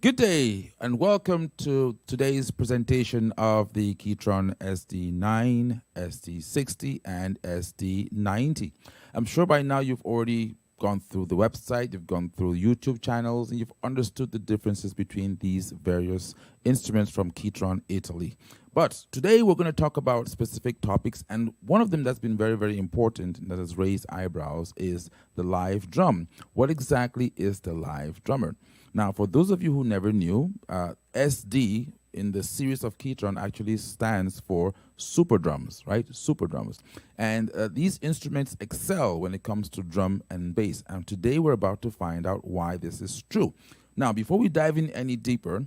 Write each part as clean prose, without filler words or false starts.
Good day and welcome to today's presentation of the KETRON SD9, SD60 and SD90. I'm sure by now you've already gone through the website, you've gone through YouTube channels, and you've understood the differences between these various instruments from KETRON Italy. But today we're going to talk about specific topics, and one of them that's been very, very important and that has raised eyebrows is the live drum. What exactly is the live drummer? Now, for those of you who never knew, SD in the series of KETRON actually stands for super drums, right? Super drums. And these instruments excel when it comes to drum and bass. And today we're about to find out why this is true. Now, before we dive in any deeper,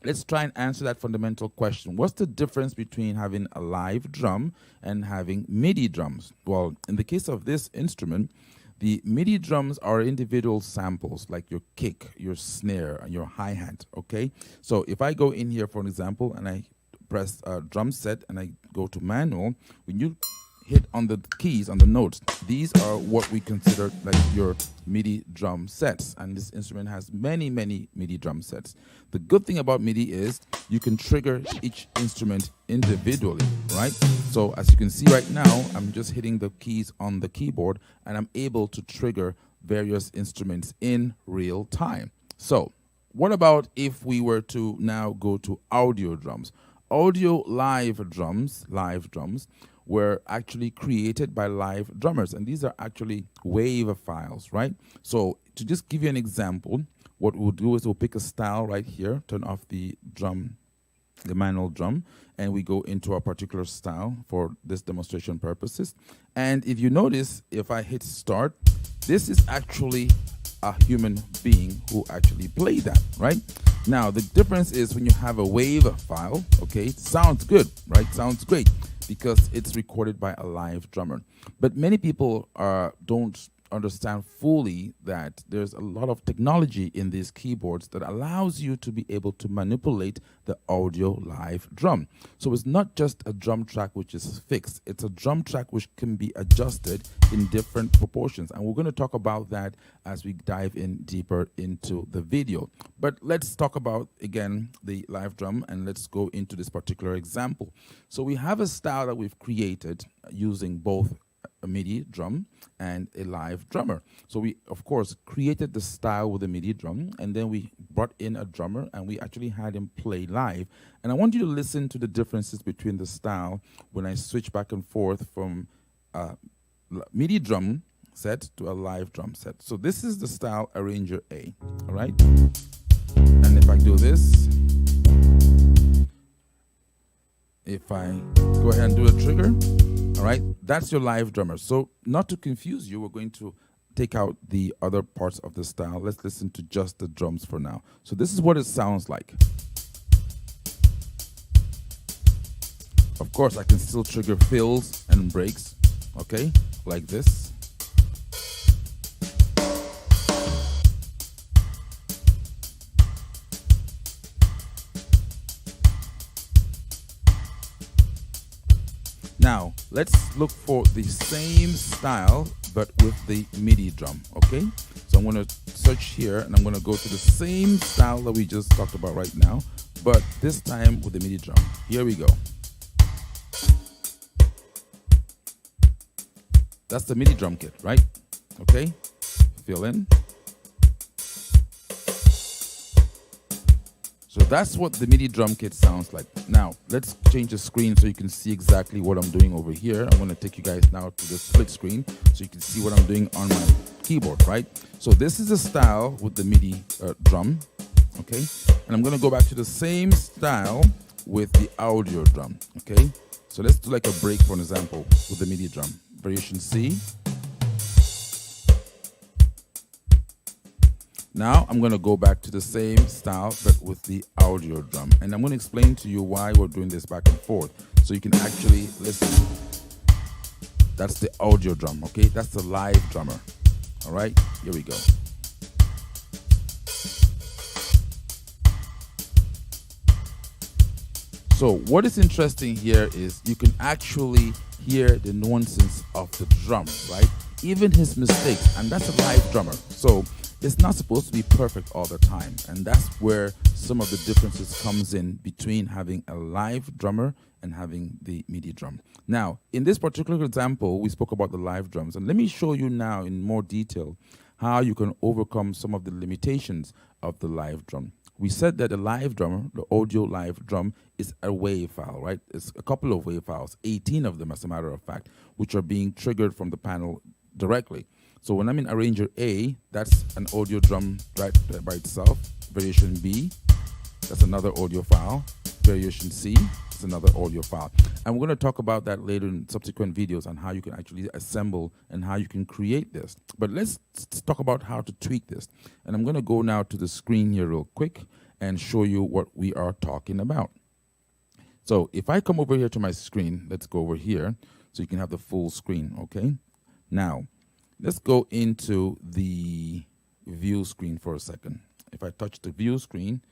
let's try and answer that fundamental question. What's the difference between having a live drum and having MIDI drums? Well, in the case of this instrument, the MIDI drums are individual samples like your kick, your snare, and your hi-hat, okay? So if I go in here, for an example, and I press drum set and I go to manual, when you hit on the keys, on the notes, these are what we consider like your MIDI drum sets. And this instrument has many, many MIDI drum sets. The good thing about MIDI is you can trigger each instrument individually, right? So as you can see right now, I'm just hitting the keys on the keyboard and I'm able to trigger various instruments in real time. So what about if we were to now go to audio drums? Audio live drums were actually created by live drummers, and these are actually wave files, right? So to just give you an example, what we'll do is we'll pick a style right here, turn off the drum, the manual drum, and we go into a particular style for this demonstration purposes. And if you notice, if I hit start, this is actually a human being who actually played that, right? Now, the difference is when you have a wave file, okay, it sounds good, right? Sounds great because it's recorded by a live drummer. But many people don't understand fully that there's a lot of technology in these keyboards that allows you to be able to manipulate the audio live drum. So it's not just a drum track which is fixed, it's a drum track which can be adjusted in different proportions. And we're going to talk about that as we dive in deeper into the video. But let's talk about, again, the live drum, and let's go into this particular example. So we have a style that we've created using both a MIDI drum and a live drummer. So we, of course, created the style with a MIDI drum, and then we brought in a drummer and we actually had him play live. And I want you to listen to the differences between the style when I switch back and forth from a MIDI drum set to a live drum set. So this is the style Arranger A, all right? And if I do this, if I go ahead and do a trigger, all right, that's your live drummer. So not to confuse you, we're going to take out the other parts of the style. Let's listen to just the drums for now. So this is what it sounds like. Of course, I can still trigger fills and breaks, okay, like this. Now, let's look for the same style, but with the MIDI drum, okay? So I'm going to search here, and I'm going to go to the same style that we just talked about right now, but this time with the MIDI drum. Here we go. That's the MIDI drum kit, right? Okay, fill in. So that's what the MIDI drum kit sounds like. Now, let's change the screen so you can see exactly what I'm doing over here. I'm going to take you guys now to the split screen so you can see what I'm doing on my keyboard, right? So this is the style with the MIDI drum, okay? And I'm going to go back to the same style with the audio drum, okay? So let's do like a break, for an example, with the MIDI drum. Variation C. Now I'm going to go back to the same style but with the audio drum, and I'm going to explain to you why we're doing this back and forth so you can actually listen. That's the audio drum, okay? That's the live drummer. All right, here we go. So what is interesting here is you can actually hear the nuances of the drum, right? Even his mistakes, and that's a live drummer. So It's not supposed to be perfect all the time, and that's where some of the differences comes in between having a live drummer and having the MIDI drum. Now, in this particular example, we spoke about the live drums, and let me show you now in more detail how you can overcome some of the limitations of the live drum. We said that the live drummer, the audio live drum, is a wave file, right? It's a couple of wave files, 18 of them as a matter of fact, which are being triggered from the panel directly. So when I'm in Arranger A, that's an audio drum right by itself. Variation B, that's another audio file. Variation C, that's another audio file. And we're going to talk about that later in subsequent videos on how you can actually assemble and how you can create this. But let's talk about how to tweak this. And I'm going to go now to the screen here real quick and show you what we are talking about. So if I come over here to my screen, let's go over here so you can have the full screen, okay? Now, let's go into the view screen for a second. If I touch the view screen,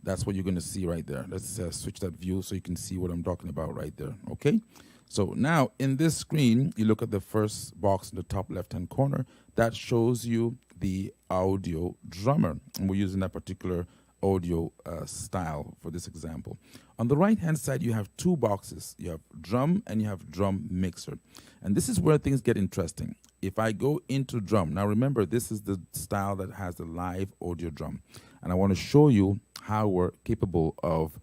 that's what you're going to see right there. Let's switch that view so you can see what I'm talking about right there, okay? So now in this screen, you look at the first box in the top left-hand corner. That shows you the audio drummer, and we're using that particular audio style for this example. On the right-hand side, you have two boxes. You have drum and you have drum mixer. And this is where things get interesting. If I go into drum, now remember, this is the style that has the live audio drum. And I want to show you how we're capable of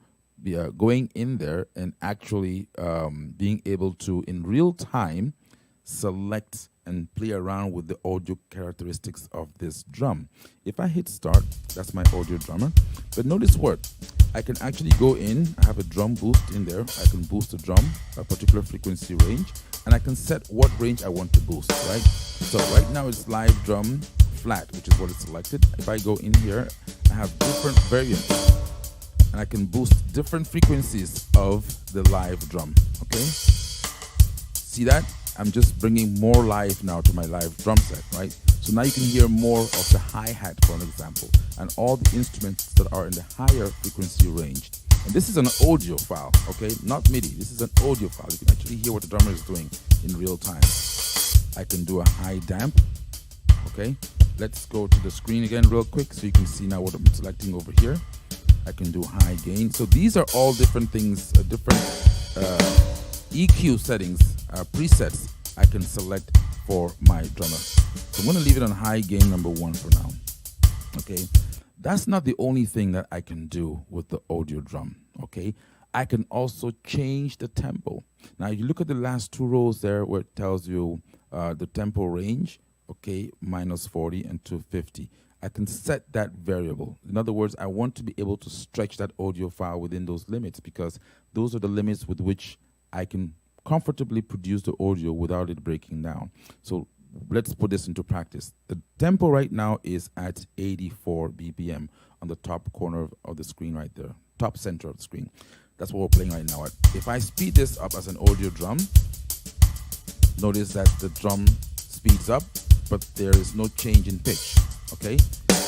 going in there and actually being able to, in real time, select and play around with the audio characteristics of this drum. If I hit start, that's my audio drummer. But notice what? I can actually go in, I have a drum boost in there. I can boost the drum, a particular frequency range, and I can set what range I want to boost, right? So right now it's live drum flat, which is what is selected. If I go in here, I have different variants, and I can boost different frequencies of the live drum, okay? See that? I'm just bringing more live now to my live drum set, right? So now you can hear more of the hi-hat, for an example, and all the instruments that are in the higher frequency range. And this is an audio file, okay? Not MIDI. This is an audio file. You can actually hear what the drummer is doing in real time. I can do a high damp, okay? Let's go to the screen again real quick so you can see now what I'm selecting over here. I can do high gain. So these are all different things, different EQ settings, presets I can select for my drummer. So I'm going to leave it on high gain number 1 for now. Okay, that's not the only thing that I can do with the audio drum. Okay, I can also change the tempo. Now you look at the last 2 rows there where it tells you the tempo range, okay, -40 and 250. I can set that variable. In other words, I want to be able to stretch that audio file within those limits because those are the limits with which I can comfortably produce the audio without it breaking down. So let's put this into practice. The tempo right now is at 84 BPM on the top corner of the screen right there, top center of the screen. That's what we're playing right now. If I speed this up as an audio drum, notice that the drum speeds up, but there is no change in pitch, okay?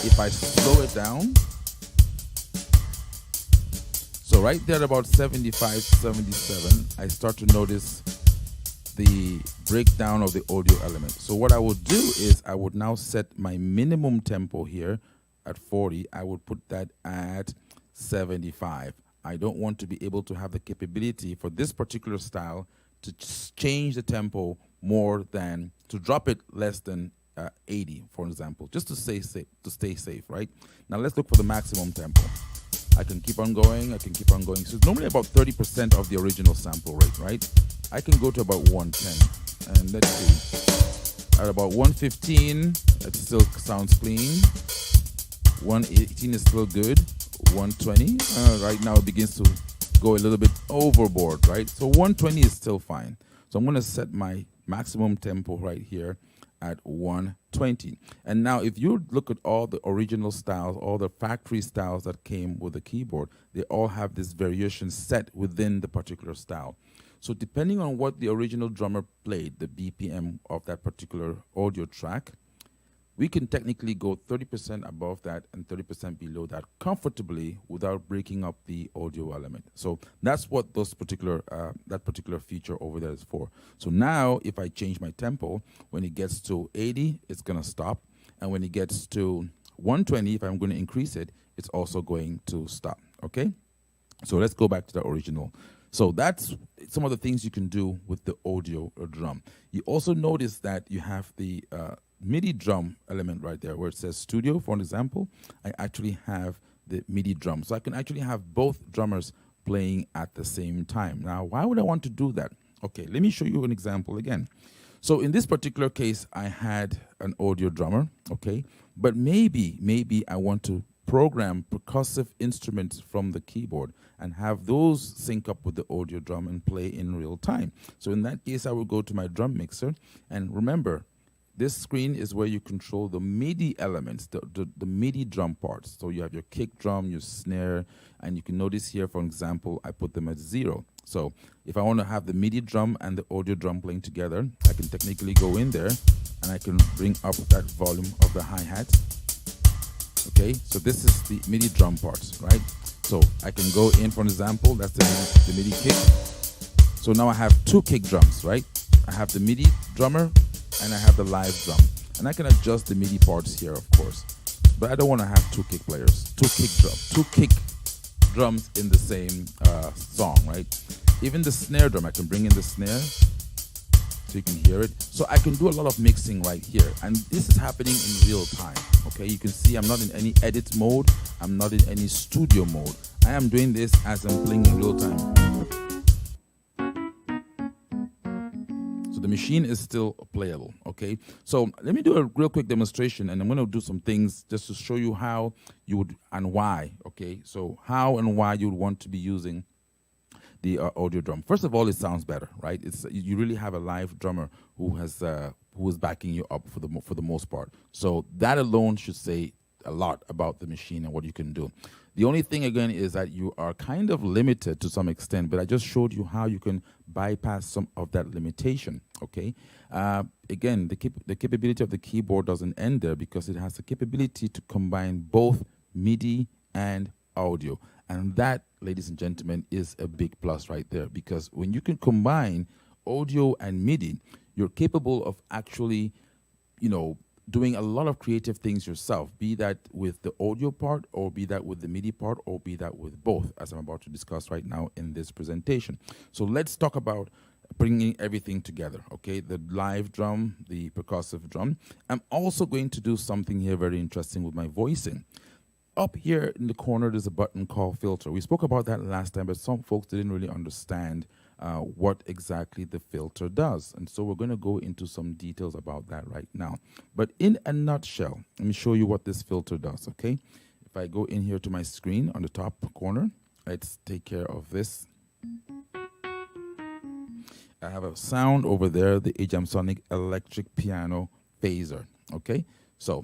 If I slow it down, so right there about 75, 77, I start to notice the breakdown of the audio element. So what I would do is I would now set my minimum tempo here at 40. I would put that at 75. I don't want to be able to have the capability for this particular style to change the tempo more than, to drop it less than 80, for example, just to stay safe, right? Now let's look for the maximum tempo. I can keep on going, I can keep on going. So it's normally about 30% of the original sample rate, right? I can go to about 110. And let's see. At about 115, it still sounds clean. 118 is still good. 120, right now it begins to go a little bit overboard, right? So 120 is still fine. So I'm going to set my maximum tempo right here at 120. And now if you look at all the original styles, all the factory styles that came with the keyboard, they all have this variation set within the particular style. So depending on what the original drummer played, the BPM of that particular audio track, we can technically go 30% above that and 30% below that comfortably without breaking up the audio element. So that's what those particular that particular feature over there is for. So now if I change my tempo, when it gets to 80, it's gonna stop. And when it gets to 120, if I'm going to increase it, it's also going to stop, okay? So let's go back to the original. So that's some of the things you can do with the audio drum. You also notice that you have the MIDI drum element right there where it says studio, for example. I actually have the MIDI drum. So I can actually have both drummers playing at the same time. Now, why would I want to do that? Okay, let me show you an example again. So in this particular case, I had an audio drummer, okay? But maybe I want to program percussive instruments from the keyboard and have those sync up with the audio drum and play in real time. So in that case, I will go to my drum mixer. And remember, this screen is where you control the MIDI elements, the MIDI drum parts. So you have your kick drum, your snare, and you can notice here, for example, I put them at 0. So if I want to have the MIDI drum and the audio drum playing together, I can technically go in there and I can bring up that volume of the hi-hat. Okay, so this is the MIDI drum parts, right? So I can go in, for example, that's the MIDI kick. So now I have 2 kick drums, right? I have the MIDI drummer and I have the live drum. And I can adjust the MIDI parts here, of course. But I don't want to have 2 kick players, 2 kick drums in the same song, right? Even the snare drum, I can bring in the snare so you can hear it. So I can do a lot of mixing right here. And this is happening in real time, okay? You can see I'm not in any edit mode. I'm not in any studio mode. I am doing this as I'm playing in real time. So the machine is still playable, okay? So let me do a real quick demonstration, and I'm going to do some things just to show you how you would and why, okay? So how and why you would want to be using the audio drum. First of all, it sounds better, right? It's you really have a live drummer who is backing you up for the most part. So that alone should say a lot about the machine and what you can do. The only thing again is that you are kind of limited to some extent, but I just showed you how you can bypass some of that limitation, okay? Again, the capability of the keyboard doesn't end there because it has the capability to combine both MIDI and audio. And that, ladies and gentlemen, is a big plus right there, because when you can combine audio and MIDI, you're capable of actually, doing a lot of creative things yourself, be that with the audio part or be that with the MIDI part or be that with both, as I'm about to discuss right now in this presentation. So let's talk about bringing everything together, okay? The live drum, the percussive drum. I'm also going to do something here very interesting with my voicing. Up here in the corner, there's a button called filter. We spoke about that last time, but some folks didn't really understand what exactly the filter does. And so we're going to go into some details about that right now. But in a nutshell, let me show you what this filter does, okay? If I go in here to my screen on the top corner, let's take care of this. I have a sound over there, the AjamSonic electric piano phaser, okay? So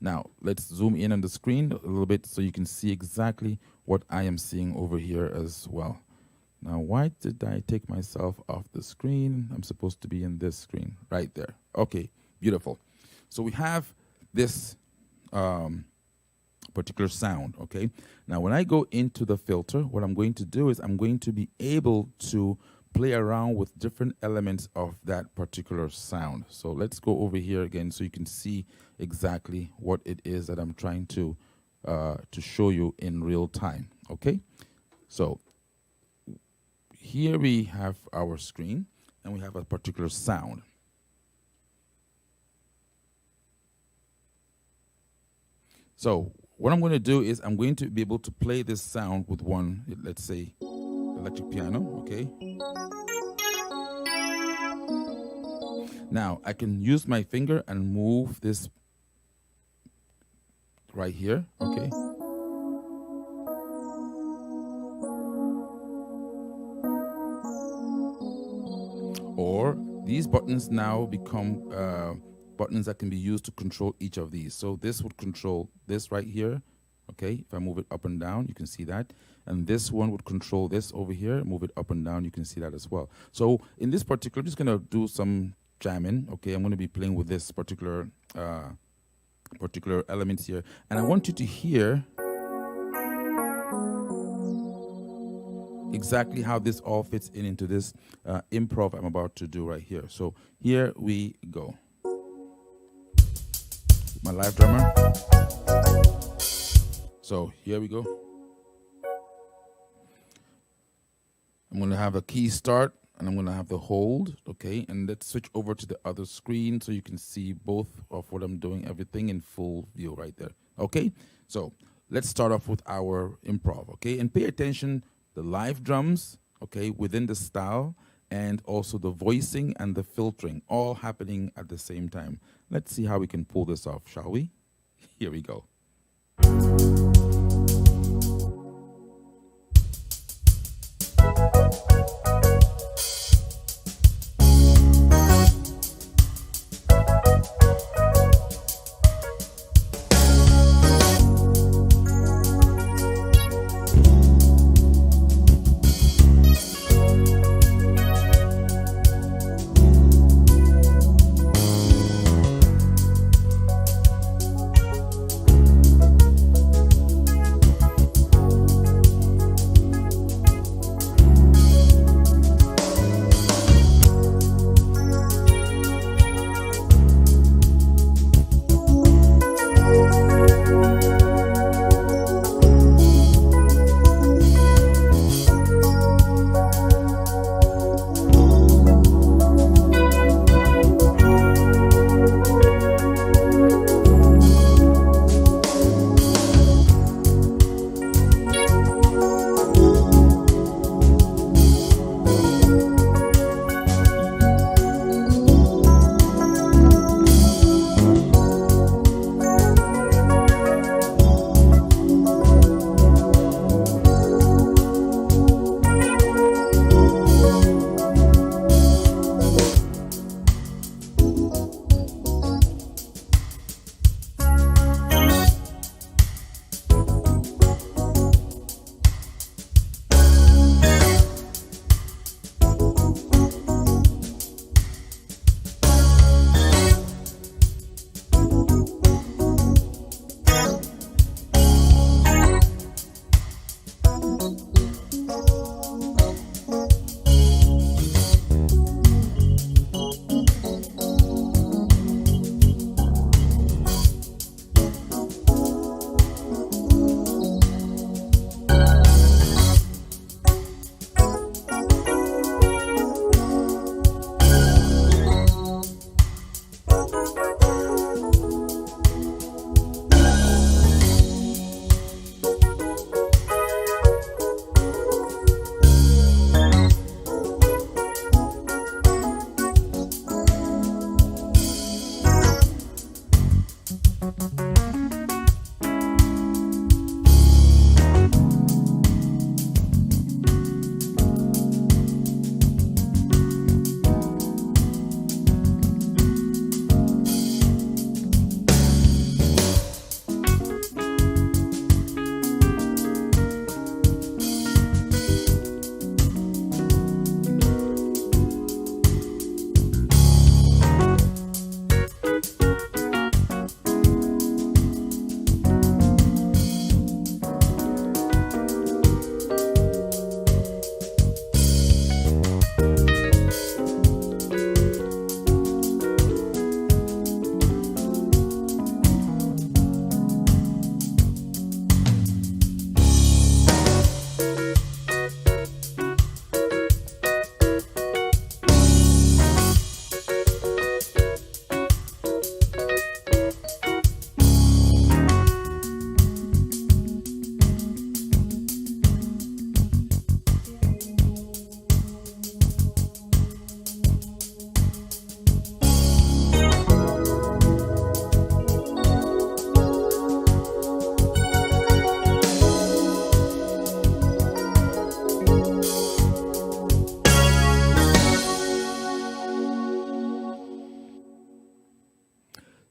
now let's zoom in on the screen a little bit so you can see exactly what I am seeing over here as well. Now, why did I take myself off the screen? I'm supposed to be in this screen right there. Okay, beautiful. So we have this particular sound, okay? Now, when I go into the filter, what I'm going to do is I'm going to be able to play around with different elements of that particular sound. So let's go over here again so you can see exactly what it is that I'm trying to show you in real time, okay? So here we have our screen and we have a particular sound. So what I'm going to do is I'm going to be able to play this sound with one, let's say, electric piano, okay? Now, I can use my finger and move this right here, okay? Or these buttons now become buttons that can be used to control each of these. So this would control this right here, okay? If I move it up and down, you can see that. And this one would control this over here, move it up and down, you can see that as well. So in this particular, I'm just gonna do some jamming, okay? I'm gonna be playing with this particular elements here. And I want you to hear exactly how this all fits into this improv I'm about to do right here. So here we go. my live drummer. So here we go. I'm going to have a key start and I'm going to have the hold, okay? And let's switch over to the other screen so you can see both of what I'm doing, everything in full view right there, okay? So let's start off with our improv, okay? And pay attention, the live drums, okay, within the style, and also the voicing and the filtering, all happening at the same time. Let's see how we can pull this off, shall we? Here we go.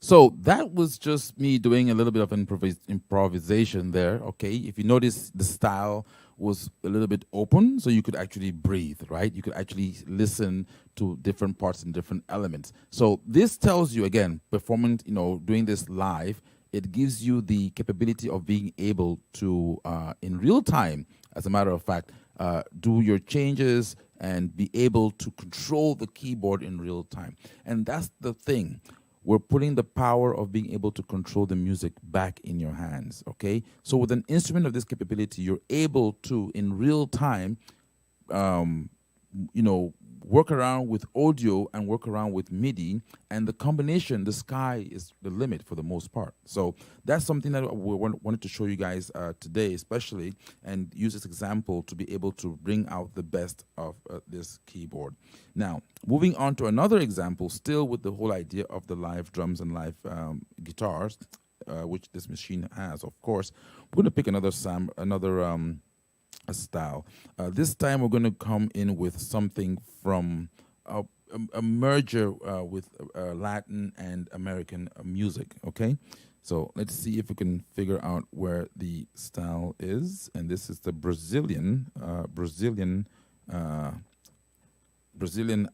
So that was just me doing a little bit of improvisation there, okay? If you notice, the style was a little bit open, so you could actually breathe, right? You could actually listen to different parts and different elements. So this tells you, again, performing, doing this live, it gives you the capability of being able to, in real time, as a matter of fact, do your changes and be able to control the keyboard in real time. And that's the thing. we're putting the power of being able to control the music back in your hands, okay? So with an instrument of this capability, you're able to, in real time, work around with audio and work around with MIDI, and the combination, the sky is the limit for the most part. So that's something that we wanted to show you guys today, especially, and use this example to be able to bring out the best of this keyboard. Now, moving on to another example, still with the whole idea of the live drums and live guitars, which this machine has, of course. We're going to pick another a style. This time we're going to come in with something from a merger with Latin and American music, okay? So let's see if we can figure out where the style is. And this is the Brazilian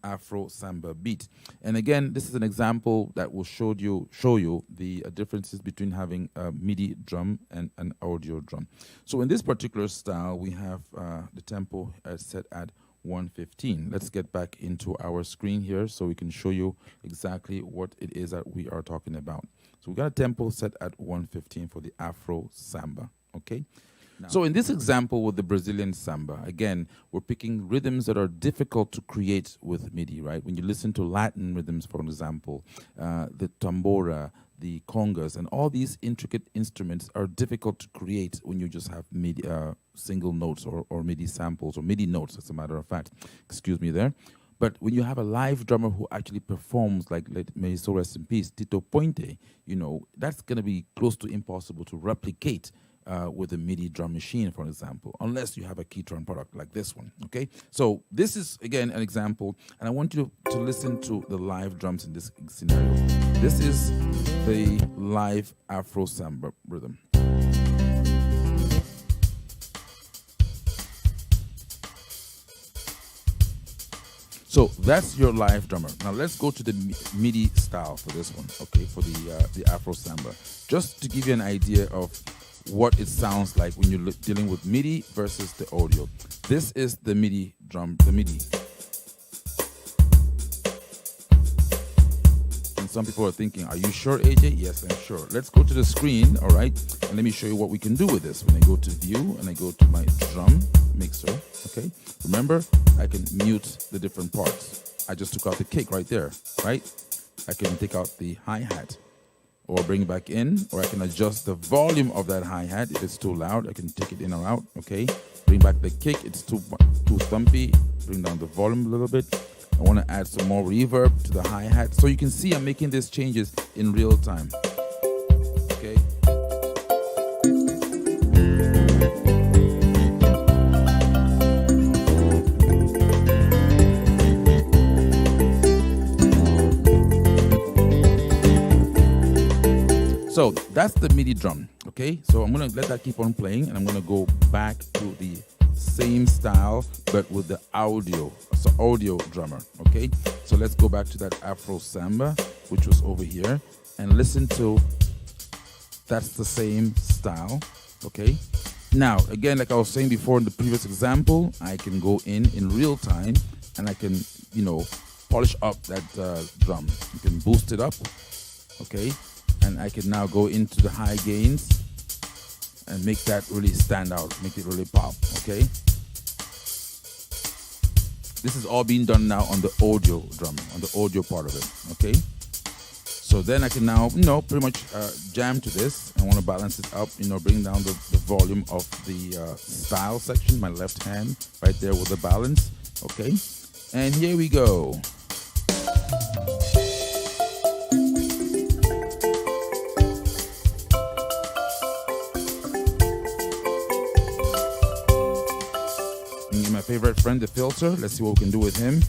Afro samba beat. And again, this is an example that will show you the differences between having a MIDI drum and an audio drum. So in this particular style, we have the tempo set at 115. Let's get back into our screen here so we can show you exactly what it is that we are talking about. So we got a tempo set at 115 for the Afro samba, okay? So in this example with the Brazilian samba, again, we're picking rhythms that are difficult to create with MIDI, right? When you listen to Latin rhythms, for example, the tambora, the congas, and all these intricate instruments are difficult to create when you just have MIDI, single notes or MIDI samples or MIDI notes, as a matter of fact. Excuse me there. But when you have a live drummer who actually performs, like may his soul rest in peace, Tito Puente, that's going to be close to impossible to replicate with a MIDI drum machine, for example, unless you have a KETRON product like this one, okay? So this is, again, an example, and I want you to listen to the live drums in this scenario. This is the live Afro samba rhythm. So that's your live drummer. Now let's go to the MIDI style for this one, okay, for the Afro samba, just to give you an idea of what it sounds like when you're dealing with MIDI versus the audio. This is the MIDI drum, the MIDI. And some people are thinking, are you sure, AJ? Yes, I'm sure. Let's go to the screen, all right? And let me show you what we can do with this. When I go to view and I go to my drum mixer, okay? Remember, I can mute the different parts. I just took out the kick right there, right? I can take out the hi-hat, or bring it back in, or I can adjust the volume of that hi-hat. If it's too loud, I can take it in or out, okay? Bring back the kick, it's too thumpy, bring down the volume a little bit. I want to add some more reverb to the hi-hat. So you can see I'm making these changes in real time, okay? So that's the MIDI drum, okay? So I'm gonna let that keep on playing, and I'm gonna go back to the same style, but with the audio drummer, okay? So let's go back to that Afro samba, which was over here, and listen to, that's the same style, okay? Now, again, like I was saying before in the previous example, I can go in real time, and I can, polish up that drum. You can boost it up, okay? And I can now go into the high gains and make that really stand out, make it really pop, okay? This is all being done now on the audio drum, on the audio part of it, okay? So then I can now, pretty much jam to this. I want to balance it up, bring down the volume of the style section, my left hand, right there with the balance, okay? And here we go. My favorite friend, the filter. Let's see what we can do with him.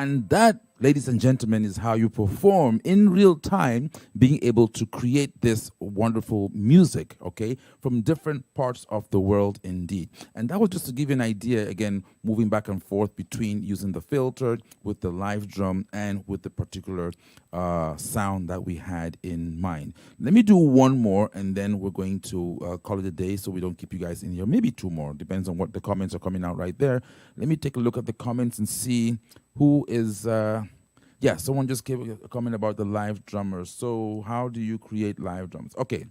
And that, ladies and gentlemen, is how you perform in real time, being able to create this wonderful music, okay, from different parts of the world indeed. And that was just to give you an idea, again, moving back and forth between using the filter with the live drum and with the particular sound that we had in mind. Let me do one more, and then we're going to call it a day so we don't keep you guys in here. Maybe two more, depends on what the comments are coming out right there. Let me take a look at the comments and see who is, yeah, someone just gave a comment about the live drummers. So how do you create live drums? Okay.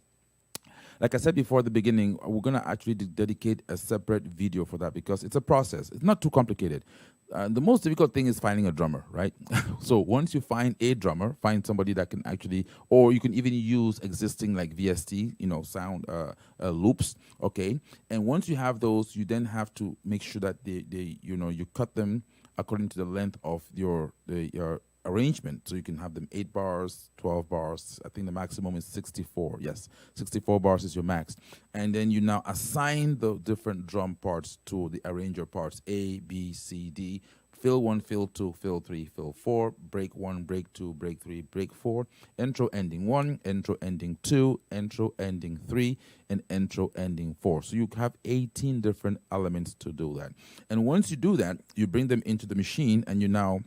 Like I said before at the beginning, we're going to actually dedicate a separate video for that because it's a process. It's not too complicated. The most difficult thing is finding a drummer, right? So once you find a drummer, find somebody that can actually, or you can even use existing like VST, you know, sound loops, okay? And once you have those, you then have to make sure that they you know, you cut them according to the length of your arrangement. So you can have them 8 bars, 12 bars. I think the maximum is 64. Yes, 64 bars is your max. And then you now assign the different drum parts to the arranger parts, A, B, C, D. Fill 1, fill 2, fill 3, fill 4, break 1, break 2, break 3, break 4, intro ending 1, intro ending 2, intro ending 3, and intro ending 4. So you have 18 different elements to do that. And once you do that, you bring them into the machine, and you now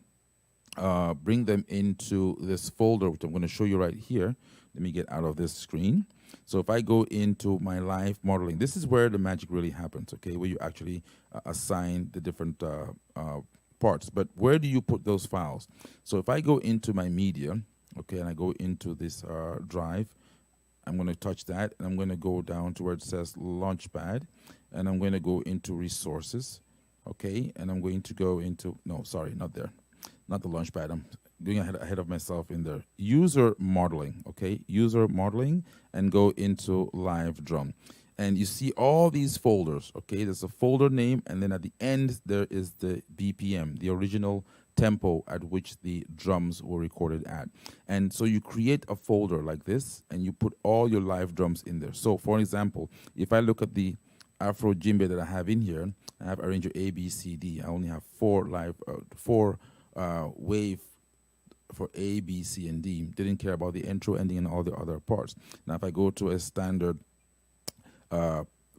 bring them into this folder, which I'm going to show you right here. Let me get out of this screen. So if I go into my live modeling, this is where the magic really happens, okay, where you actually assign the different parts. But where do you put those files? So if I go into my media, okay, and I go into this drive, I'm going to touch that, and I'm going to go down to where it says Launchpad, and I'm going to go into Resources, okay, and I'm going to go into, no, sorry, not there. Not the Launchpad. I'm doing ahead of myself in there. User modeling, okay? User modeling, and go into live drum. And you see all these folders, okay? There's a folder name, and then at the end, there is the BPM, the original tempo at which the drums were recorded at. And so you create a folder like this, and you put all your live drums in there. So for example, if I look at the Afro djembe that I have in here, I have arranger A, B, C, D. I only have four wave for A, B, C, and D. Didn't care about the intro, ending, and all the other parts. Now, if I go to a standard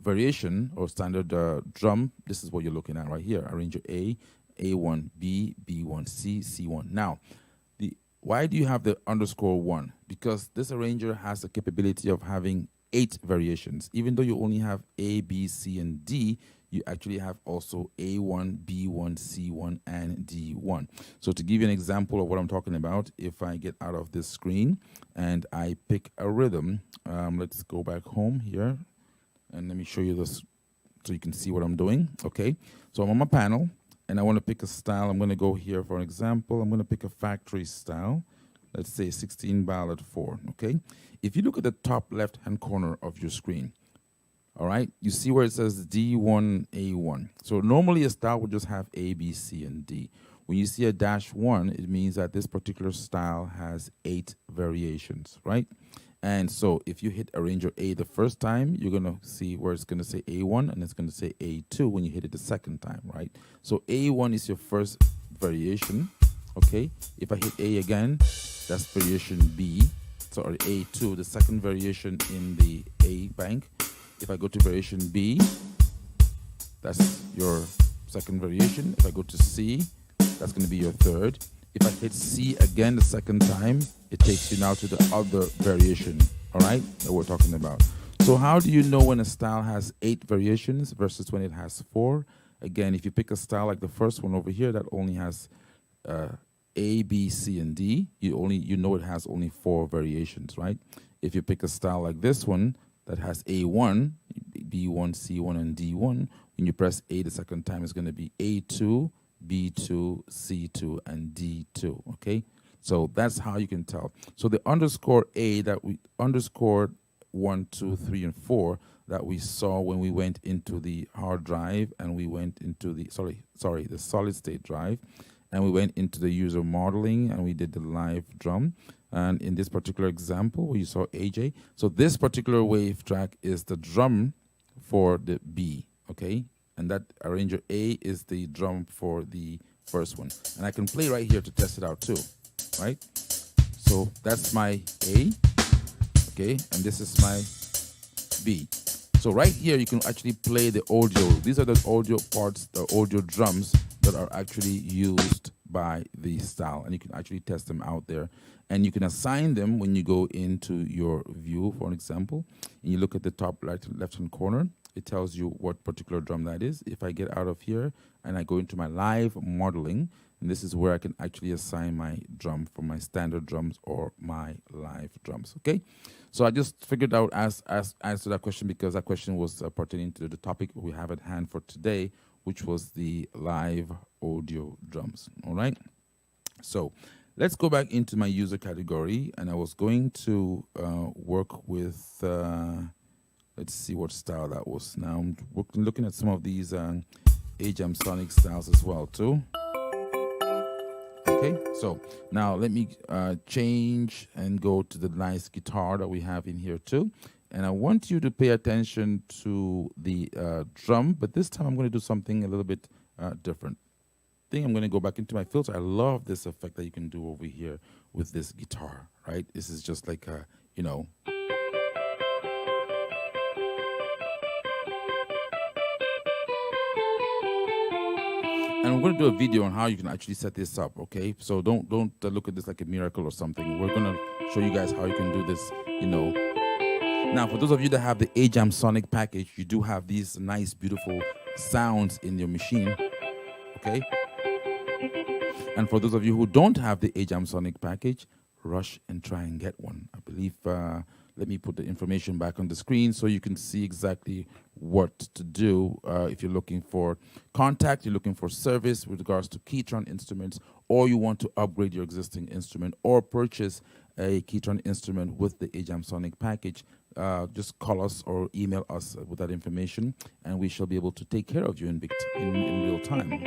variation or standard drum, this is what you're looking at right here. Arranger A, A1, B, B1, C, C1. Now, why do you have the _1? Because this arranger has the capability of having 8 variations. Even though you only have A, B, C, and D, you actually have also A1, B1, C1, and D1. So to give you an example of what I'm talking about, if I get out of this screen and I pick a rhythm, let's go back home here, and let me show you this so you can see what I'm doing. Okay, so I'm on my panel, and I want to pick a style. I'm going to go here for an example. I'm going to pick a factory style. Let's say 16 ballad 4, okay? If you look at the top left-hand corner of your screen, all right, you see where it says D1, A1. So normally a style would just have A, B, C, and D. When you see a -1, it means that this particular style has 8 variations, right? And so if you hit arranger A the first time, you're going to see where it's going to say A1 and it's going to say A2 when you hit it the second time, right? So A1 is your first variation, okay? If I hit A again, that's variation B. Sorry, A2, the second variation in the A bank. If I go to variation B, that's your second variation. If I go to C, that's going to be your third. If I hit C again the second time, it takes you now to the other variation, all right, that we're talking about. So how do you know when a style has 8 variations versus when it has 4? Again, if you pick a style like the first one over here that only has A, B, C, and D, you know it has only 4 variations, right? If you pick a style like this one that has A1, B1, C1, and D1, when you press A the second time, it's going to be A2, B2, C2, and D2, okay? So that's how you can tell. So the _A that we underscored 1, 2, 3, and 4 that we saw when we went into the hard drive and we went into the, the solid state drive, and we went into the user modeling and we did the live drum. And in this particular example where you saw AJ, so this particular wave track is the drum for the B, okay? And that arranger A is the drum for the first one. And I can play right here to test it out too, right? So that's my A, okay, and this is my B. So right here, you can actually play the audio. These are the audio parts, the audio drums that are actually used by the style, and you can actually test them out there. And you can assign them when you go into your view, for example, and you look at the top left-hand corner. It tells you what particular drum that is. If I get out of here and I go into my live modeling, and this is where I can actually assign my drum for my standard drums or my live drums, okay? So I just figured out answer that question because that question was pertaining to the topic we have at hand for today, which was the live audio drums, all right? So let's go back into my user category, and I was going to work with, let's see what style that was. Now I'm looking at some of these AjamSonic styles as well too. Okay, so now let me change and go to the nice guitar that we have in here too. And I want you to pay attention to the drum, but this time I'm going to do something a little bit different. I think I'm going to go back into my filter. I love this effect that you can do over here with this guitar, right? This is just like, you know. And I'm going to do a video on how you can actually set this up, okay? So don't look at this like a miracle or something. We're going to show you guys how you can do this, you know. Now, for those of you that have the AjamSonic package, you do have these nice, beautiful sounds in your machine, okay? And for those of you who don't have the AjamSonic package, rush and try and get one. I believe, let me put the information back on the screen so you can see exactly what to do if you're looking for contact, you're looking for service with regards to KETRON instruments, or you want to upgrade your existing instrument or purchase a KETRON instrument with the AjamSonic package. Just call us or email us with that information, and we shall be able to take care of you in real time.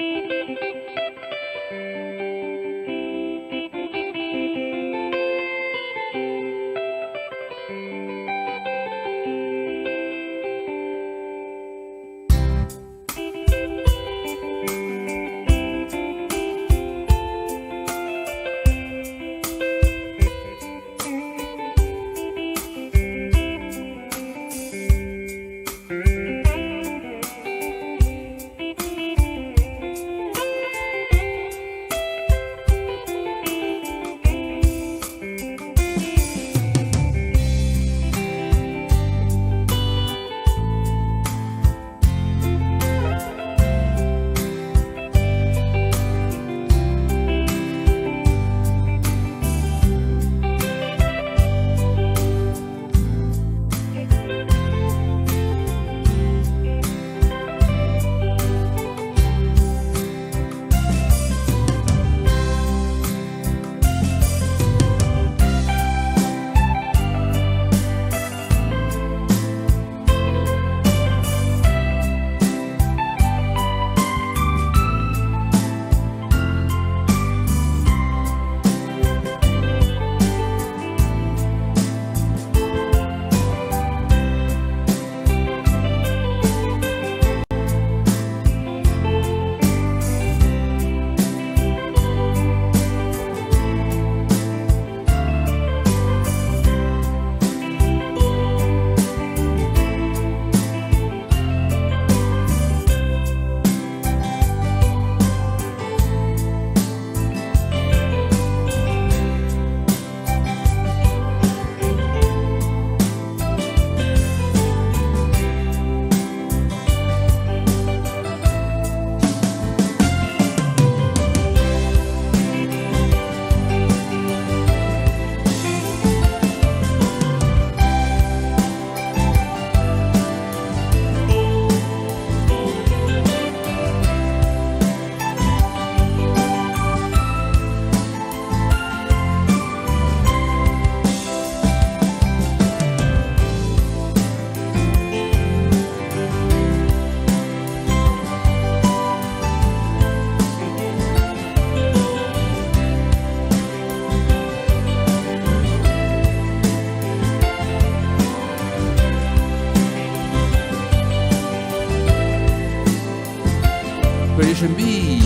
Operation B.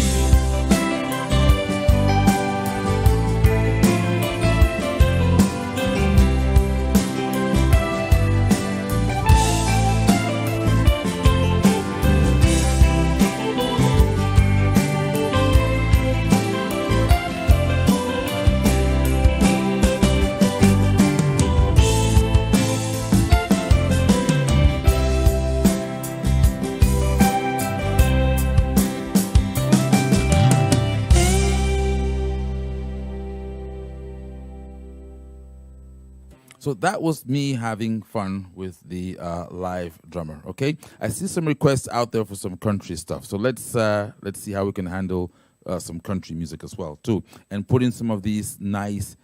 So that was me having fun with the live drummer. Okay, I see some requests out there for some country stuff. So let's see how we can handle some country music as well too, and put in some of these nice,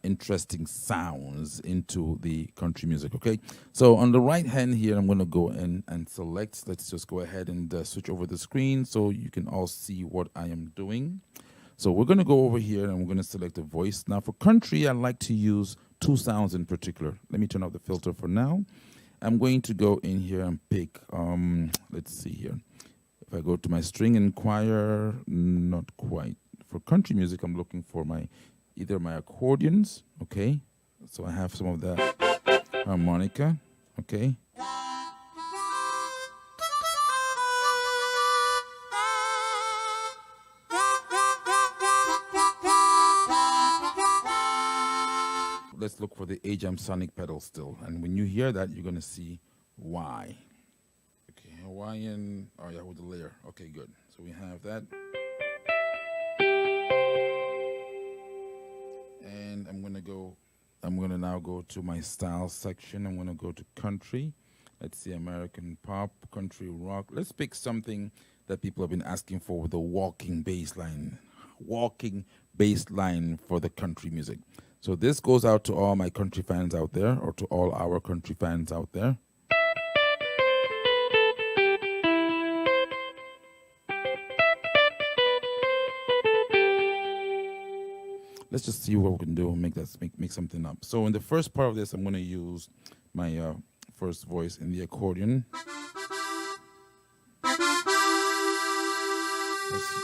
interesting sounds into the country music. Okay, so on the right hand here, I'm going to go in and select. Let's just go ahead and switch over the screen so you can all see what I am doing. So we're going to go over here and we're going to select a voice. Now for country, I like to use two sounds in particular. Let me turn off the filter for now. I'm going to go in here and pick, let's see here. If I go to my string and choir, not quite. For country music, I'm looking for either my accordions, okay? So I have some of that harmonica, okay? Let's look for the AjamSonic pedal still. And when you hear that, you're going to see why. Okay, Hawaiian, oh yeah, with the layer. Okay, good. So we have that. And I'm going to now go to my style section. I'm going to go to country. Let's see, American pop, country rock. Let's pick something that people have been asking for with a walking bass line. Walking bass line for the country music. So this goes out to all my country fans out there, or to all our country fans out there. Let's just see what we can do and make something up. So in the first part of this, I'm going to use my first voice in the accordion. Let's go.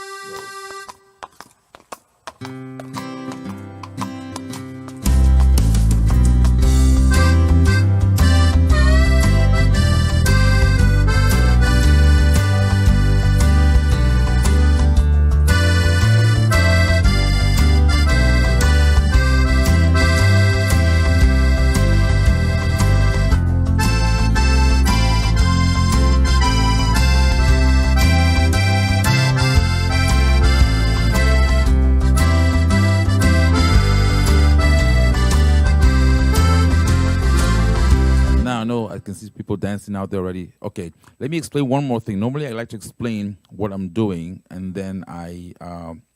I can see people dancing out there already. Okay, let me explain one more thing. Normally, I like to explain what I'm doing, and then I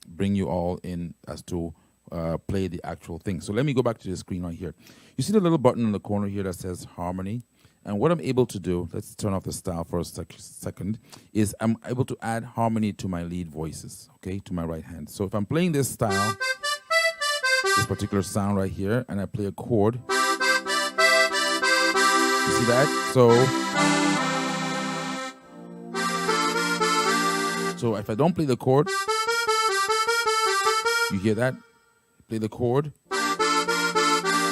bring you all in as to play the actual thing. So let me go back to the screen right here. You see the little button in the corner here that says harmony? And what I'm able to do, let's turn off the style for a second, is I'm able to add harmony to my lead voices, okay, to my right hand. So if I'm playing this style, this particular sound right here, and I play a chord, you see that? So if I don't play the chord, you hear that? Play the chord.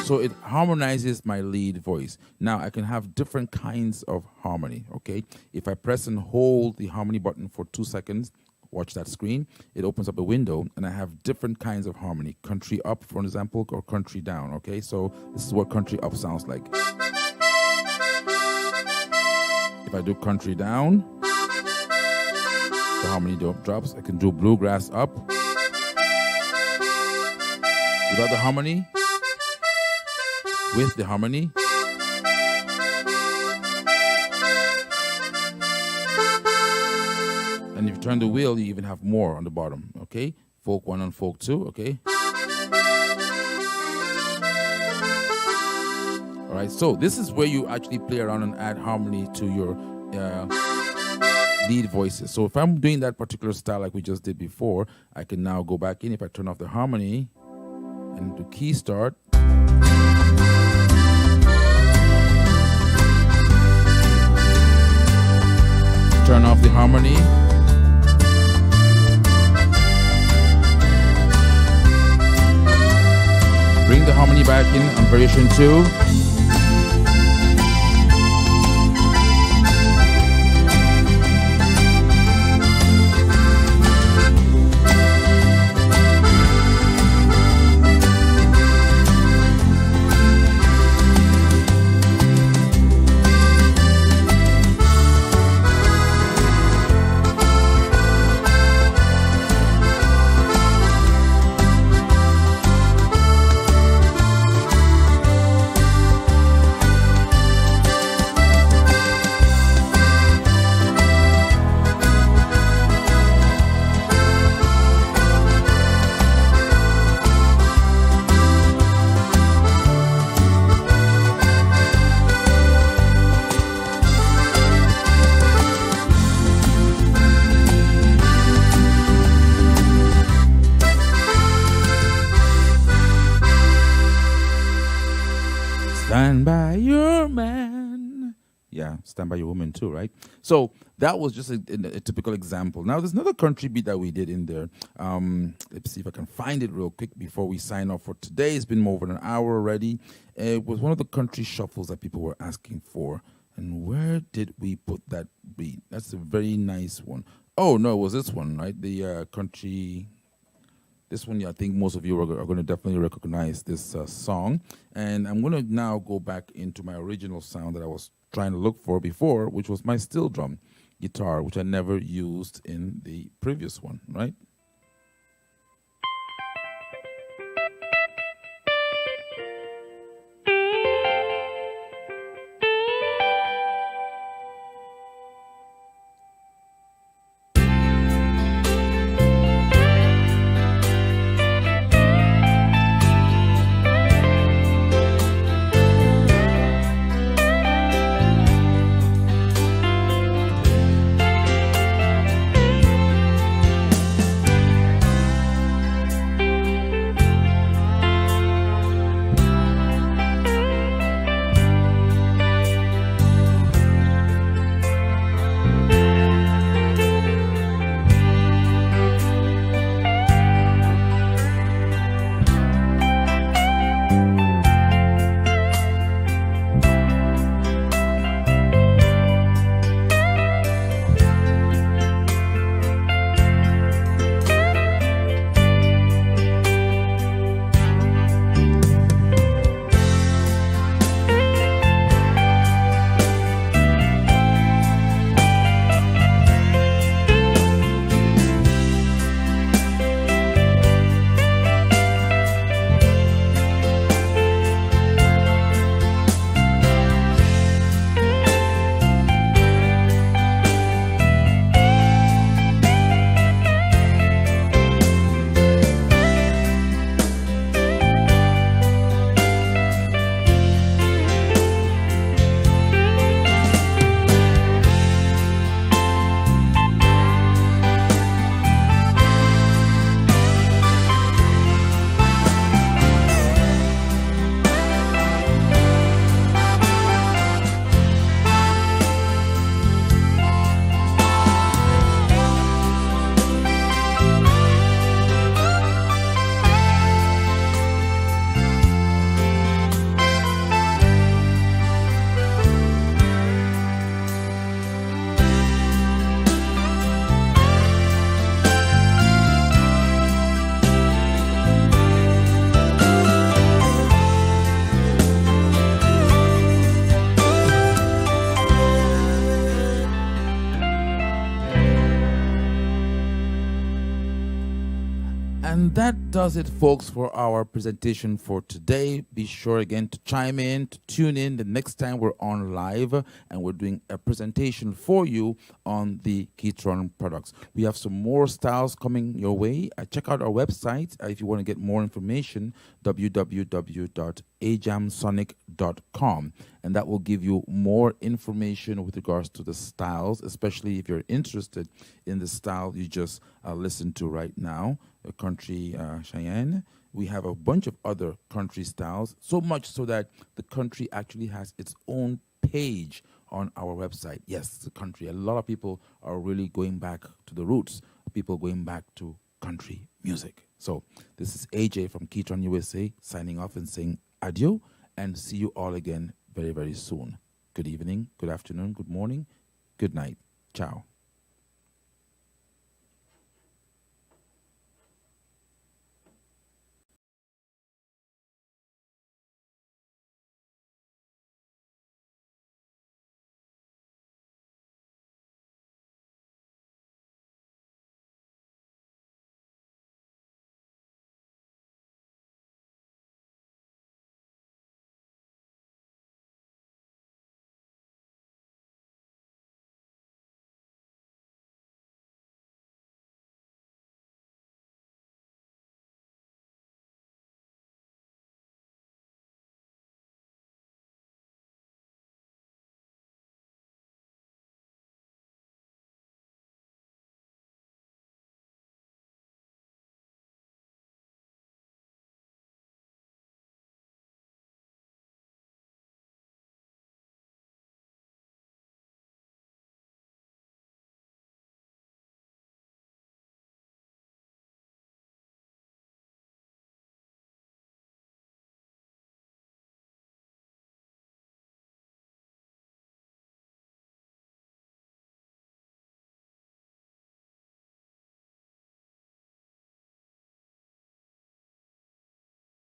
So it harmonizes my lead voice. Now I can have different kinds of harmony, okay? If I press and hold the harmony button for 2 seconds, watch that screen, it opens up a window and I have different kinds of harmony. Country up, for example, or country down, okay? So this is what country up sounds like. If I do country down, the harmony drops. I can do bluegrass up. Without the harmony, with the harmony. And if you turn the wheel, you even have more on the bottom, okay? Folk 1 and folk 2, okay? All right, so this is where you actually play around and add harmony to your lead voices. So if I'm doing that particular style like we just did before, I can now go back in. If I turn off the harmony and do key start, turn off the harmony, bring the harmony back in on version 2. Stand by your man. Yeah, stand by your woman too, right? So that was just a typical example. Now, there's another country beat that we did in there. Let's see if I can find it real quick before we sign off for today. It's been more than an hour already. It was one of the country shuffles that people were asking for. And where did we put that beat? That's a very nice one. Oh, no, it was this one, right? The country... This one, yeah, I think most of you are going to definitely recognize this song. And I'm going to now go back into my original sound that I was trying to look for before, which was my steel drum guitar, which I never used in the previous one, right? And that does it, folks, for our presentation for today. Be sure again to chime in, to tune in the next time we're on live and we're doing a presentation for you on the KETRON products. We have some more styles coming your way. Check out our website if you want to get more information, www.AjamSonic.com. And that will give you more information with regards to the styles, especially if you're interested in the style you just listened to right now. Country Cheyenne. We have a bunch of other country styles, so much so that the country actually has its own page on our website. Yes, the country. A lot of people are really going back to the roots, people going back to country music. So this is AJ from KETRON USA signing off and saying adieu and see you all again very, very soon. Good evening, good afternoon, good morning, good night. Ciao.